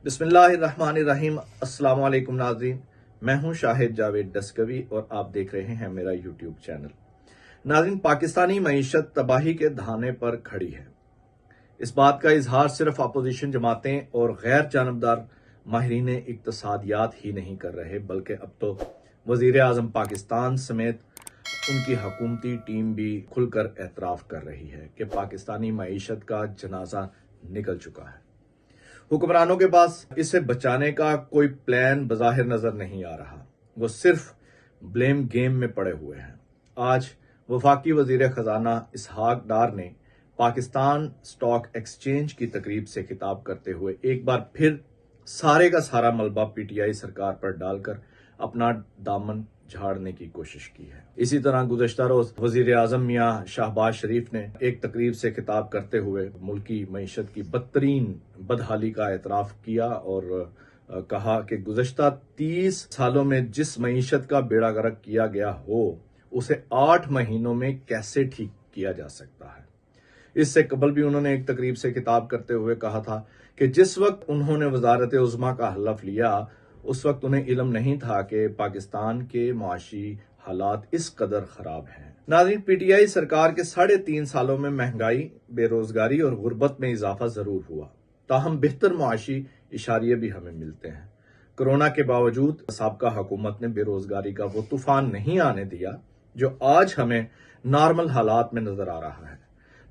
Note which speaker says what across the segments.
Speaker 1: बिस्मिल्लाहिर्रहमानिर्रहीम। अस्सलाम वालेकुम नाज़रीन, मैं हूं शाहिद जावेद डस्कवी और आप देख रहे हैं मेरा यूट्यूब चैनल। नाज़रीन, पाकिस्तानी मईशत तबाही के धाने पर खड़ी है। इस बात का इजहार सिर्फ अपोजिशन जमातें और गैर जानबदार माहिरीन इक्तसादियात ही नहीं कर रहे, बल्कि अब तो वजीर आजम पाकिस्तान समेत उनकी हुकूमती टीम भी खुलकर एतराफ़ कर रही है कि पाकिस्तानी मईशत का जनाजा निकल चुका है। हुक्मरानों के पास इसे बचाने का कोई प्लान बज़ाहिर नजर नहीं आ रहा, वो सिर्फ ब्लेम गेम में पड़े हुए हैं। आज वफाकी वजीर खजाना इसहाक डार ने पाकिस्तान स्टॉक एक्सचेंज की तकरीब से खिताब करते हुए एक बार फिर सारे का सारा मलबा पीटीआई सरकार पर डालकर अपना दामन झाड़ने की कोशिश की है। इसी तरह गुज़श्ता रोज वजीर आजम मियां शहबाज शरीफ ने एक तकरीब से खिताब करते हुए मुल्की मईशत की बदतरीन बदहाली का एतराफ किया और कहा कि गुज़श्ता 30 सालों में जिस मईशत का बेड़ा गर्क किया गया हो उसे 8 महीनों में कैसे ठीक किया जा सकता है। इससे कबल भी उन्होंने एक तकरीब से खिताब करते हुए कहा था कि जिस वक्त उन्होंने वजारत उज़्मा का हलफ लिया उस वक्त उन्हें इल्म नहीं था कि पाकिस्तान के मुआशी हालात इस कदर खराब हैं। नाज़रीन, पीटीआई सरकार के 3.5 सालों में महंगाई, बेरोजगारी और गुर्बत में इजाफा जरूर हुआ, ताहम बेहतर मुआशी इशारे भी हमें मिलते हैं। कोरोना के बावजूद साबका हुकूमत ने बेरोजगारी का वो तूफान नहीं आने दिया जो आज हमें नॉर्मल हालात में नजर आ रहा है।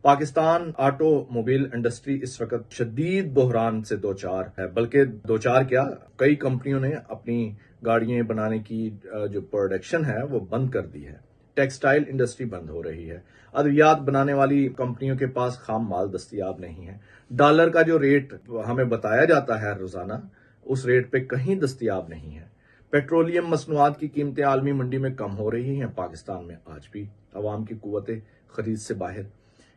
Speaker 1: पाकिस्तान ऑटोमोबाइल इंडस्ट्री इस वक्त शदीद बहरान से दो चार है, बल्कि दो चार क्या, कई कंपनियों ने अपनी गाड़ियां बनाने की जो प्रोडक्शन है वो बंद कर दी है। टेक्सटाइल इंडस्ट्री बंद हो रही है। अद्वियात बनाने वाली कंपनियों के पास खाम माल दस्तयाब नहीं है। डॉलर का जो रेट हमें बताया जाता है रोजाना, उस रेट पे कहीं दस्तयाब नहीं है। पेट्रोलियम मसनूआत की कीमतें आलमी मंडी में कम हो रही हैं। पाकिस्तान में आज भी अवाम की कुव्वते खरीद से बाहर।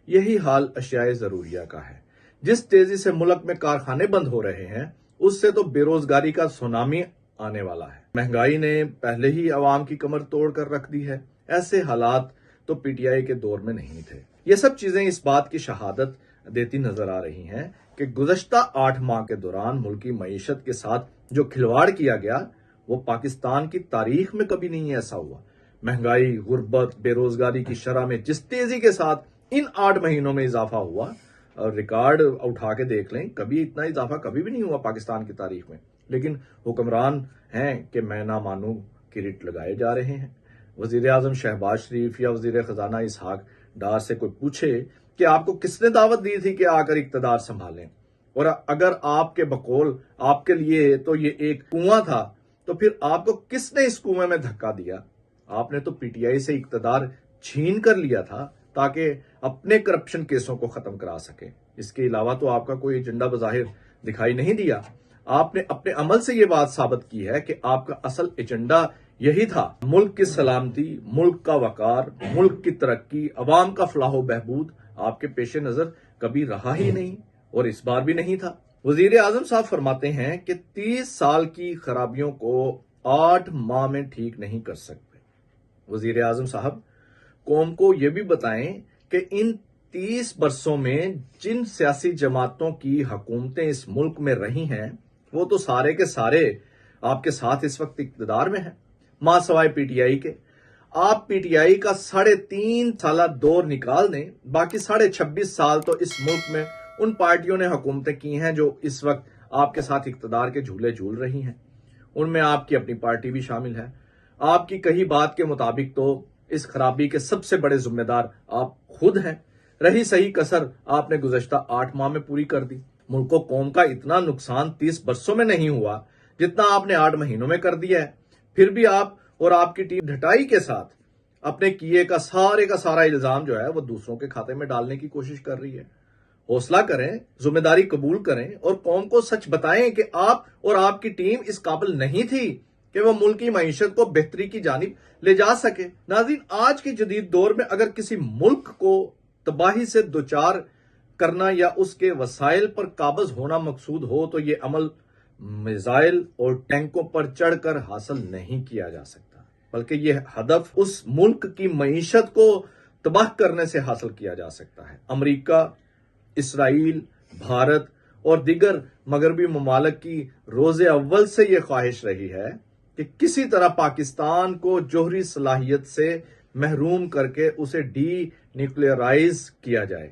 Speaker 1: यही हाल अशियाए जरूरिया का है। जिस तेजी से मुल्क में कारखाने बंद हो रहे हैं उससे तो बेरोजगारी का सुनामी आने वाला है। महंगाई ने पहले ही अवाम की कमर तोड़ कर रख दी है। ऐसे हालात तो पीटीआई के दौर में नहीं थे। ये सब चीजें इस बात की शहादत देती नजर आ रही हैं कि गुज़श्ता 8 माह के दौरान मुल्की मईशत के साथ जो खिलवाड़ किया गया वो पाकिस्तान की तारीख में कभी नहीं ऐसा हुआ। महंगाई, गुर्बत, बेरोजगारी की शरह में जिस तेजी के साथ इन 8 महीनों में इजाफा हुआ, और रिकॉर्ड उठा के देख लें, कभी इतना इजाफा कभी भी नहीं हुआ पाकिस्तान की तारीख में। लेकिन हुक्मरान हैं कि मैं ना मानू की रिट लगाए जा रहे हैं। वजीर आजम शहबाज शरीफ या वजीर खजाना इसहाक डार से कोई पूछे कि आपको किसने दावत दी थी कि आकर इक्तदार संभालें, और अगर आपके बकौल आपके लिए तो ये एक कुआं था, तो फिर आपको किसने इस कुएं में धक्का दिया? आपने तो पीटीआई से इक्तदार छीन कर लिया था ताकि अपने करप्शन केसों को खत्म करा सके। इसके अलावा तो आपका कोई एजेंडा बज़ाहिर दिखाई नहीं दिया। आपने अपने अमल से यह बात साबित की है कि आपका असल एजेंडा यही था, मुल्क की सलामती, मुल्क का वकार, मुल्क की तरक्की, अवाम का फलाह बहबूद आपके पेश नजर कभी रहा ही नहीं और इस बार भी नहीं था। वजीर आजम साहब फरमाते हैं कि 30 साल की खराबियों को 8 माह में ठीक नहीं कर सकते। वजीर आजम साहब कौम को यह भी बताएं कि इन 30 बरसों में जिन सियासी जमातों की हुकूमतें इस मुल्क में रही हैं वो तो सारे के सारे आपके साथ इस वक्त इक्तदार में हैं, मां सवाए पीटीआई के। आप पीटीआई का 3.5 साल दौर निकाल दें, बाकी 26.5 साल तो इस मुल्क में उन पार्टियों ने हुकूमतें की हैं जो इस वक्त आपके साथ इक्तदार के झूले झूल रही हैं। उनमें आपकी अपनी पार्टी भी शामिल है। आपकी कही बात के मुताबिक तो इस खराबी के सबसे बड़े जिम्मेदार आप खुद हैं। रही सही कसर आपने गुज़श्ता 8 माह में पूरी कर दी। मुल्क को कौम का इतना नुकसान 30 बरसों में नहीं हुआ जितना आपने 8 महीनों में कर दिया है। फिर भी आप और आपकी टीम ढटाई के साथ अपने किए का सारा इल्जाम जो है वो दूसरों के खाते में डालने की कोशिश कर रही है। हौसला करें, जिम्मेदारी कबूल करें और कौम को सच बताएं कि आप और आपकी टीम इस काबिल नहीं थी कि वो मुल्क की मईशत को बेहतरी की जानिब ले जा सके। नाज़रीन, आज के जदीद दौर में अगर किसी मुल्क को तबाही से दोचार करना या उसके वसाइल पर काबज होना मकसूद हो तो ये अमल मिसाइल और टैंकों पर चढ़कर हासिल नहीं किया जा सकता, बल्कि यह हदफ उस मुल्क की मईशत को तबाह करने से हासिल किया जा सकता है। अमेरिका, इसराइल, भारत और दीगर मगरबी ममालिक की रोज़े अव्वल से यह ख्वाहिश रही है कि किसी तरह पाकिस्तान को जोहरी सलाहियत से महरूम करके उसे डी न्यूक्लियराइज किया जाए,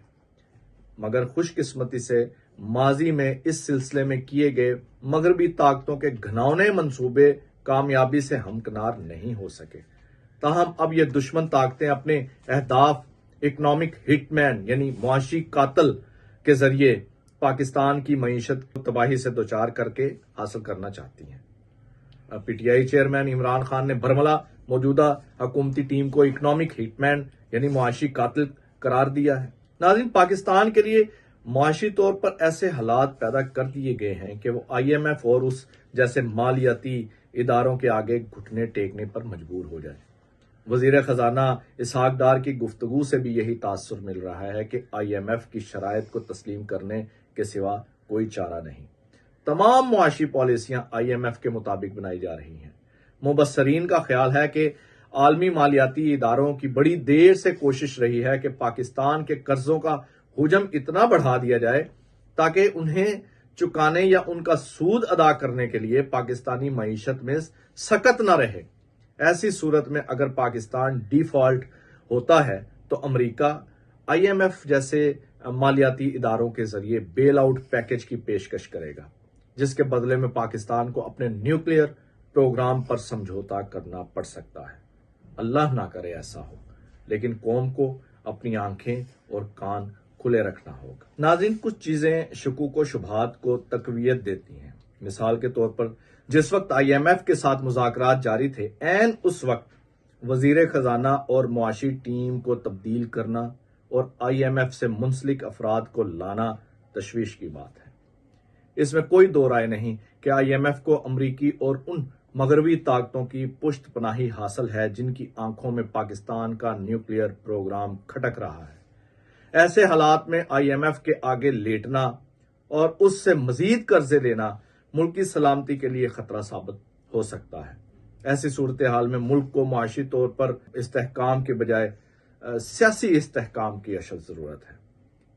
Speaker 1: मगर खुशकिस्मती से माजी में इस सिलसिले में किए गए मगरबी ताकतों के घिनौने मंसूबे कामयाबी से हमकिनार नहीं हो सके। ताहम अब ये दुश्मन ताकतें अपने अहदाफ इकनॉमिक हिटमैन यानी मुआशी कातल के जरिए पाकिस्तान की मईशत को तबाही से दोचार करके हासिल करना चाहती हैं। पीटीआई चेयरमैन इमरान खान ने बरमला मौजूदा हुकूमती टीम को इकनॉमिक हिटमैन यानी मुआशी कातिल करार दिया है। नाज़रीन, पाकिस्तान के लिए मुआशी तौर पर ऐसे हालात पैदा कर दिए गए हैं कि वो IMF और उस जैसे मालियाती इदारों के आगे घुटने टेकने पर मजबूर हो जाए। वजीर खजाना इसहाक डार की गुफ्तगू से भी यही तासुर मिल रहा है कि IMF की शराइत को तस्लीम करने के सिवा कोई चारा नहीं। तमाम मुआशी पॉलिसियां IMF के मुताबिक बनाई जा रही हैं। मुबस्सरीन का ख्याल है कि आलमी मालियाती इदारों की बड़ी देर से कोशिश रही है कि पाकिस्तान के कर्जों का हुजम इतना बढ़ा दिया जाए ताकि उन्हें चुकाने या उनका सूद अदा करने के लिए पाकिस्तानी मईशत में सकत न रहे। ऐसी सूरत में अगर पाकिस्तान डिफॉल्ट होता है तो अमेरिका IMF जैसे मालियाती इदारों के जरिए बेल आउट पैकेज की पेशकश करेगा, जिसके बदले में पाकिस्तान को अपने न्यूक्लियर प्रोग्राम पर समझौता करना पड़ सकता है। अल्लाह ना करे ऐसा हो, लेकिन कौम को अपनी आंखें और कान खुले रखना होगा। नाज़रीन, कुछ चीजें शकूक व शुबहात को तकवीयत देती हैं। मिसाल के तौर पर जिस वक्त IMF के साथ मुज़ाकरात जारी थे, ऐन उस वक्त वजीर खजाना और मुआशी टीम को तब्दील करना और IMF से मुंसलिक अफराद को लाना तशवीश की बात है। इसमें कोई दो राय नहीं कि IMF को अमरीकी और उन मगरबी ताकतों की पुश्त पनाही हासिल है जिनकी आंखों में पाकिस्तान का न्यूक्लियर प्रोग्राम खटक रहा है। ऐसे हालात में IMF के आगे लेटना और उससे मजीद कर्जे लेना मुल्क की सलामती के लिए खतरा साबित हो सकता है। ऐसी सूरत हाल में मुल्क को मुआशी तौर पर इस्तेहकाम के बजाय सियासी इस्तेहकाम की अशद जरूरत है।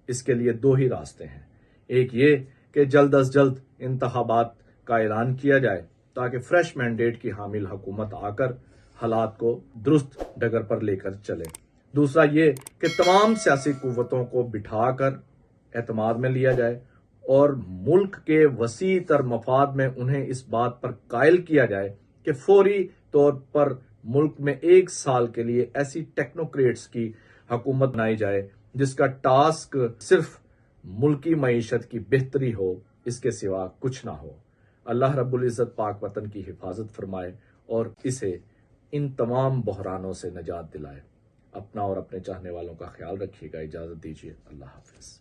Speaker 1: इसके लिए दो ही रास्ते हैं। एक ये कि जल्द अज जल्द इंतखाबात का ऐलान किया जाए ताकि फ्रेश मैंडेट की हामिल हुकूमत आकर हालात को दुरुस्त डगर पर लेकर चले। दूसरा ये कि तमाम सियासी कुव्वतों को बिठाकर एतमाद में लिया जाए और मुल्क के वसी तर मफाद में उन्हें इस बात पर कायल किया जाए कि फौरी तौर पर मुल्क में 1 साल के लिए ऐसी टेक्नोक्रेट्स की हुकूमत बनाई जाए जिसका टास्क सिर्फ मुल्की मईशत की बेहतरी हो, इसके सिवा कुछ ना हो। अल्लाह रब्बुल इज़्ज़त पाक वतन की हिफाजत फरमाए और इसे इन तमाम बहरानों से निजात दिलाए। अपना और अपने चाहने वालों का ख्याल रखिएगा। इजाजत दीजिए। अल्लाह हाफिज।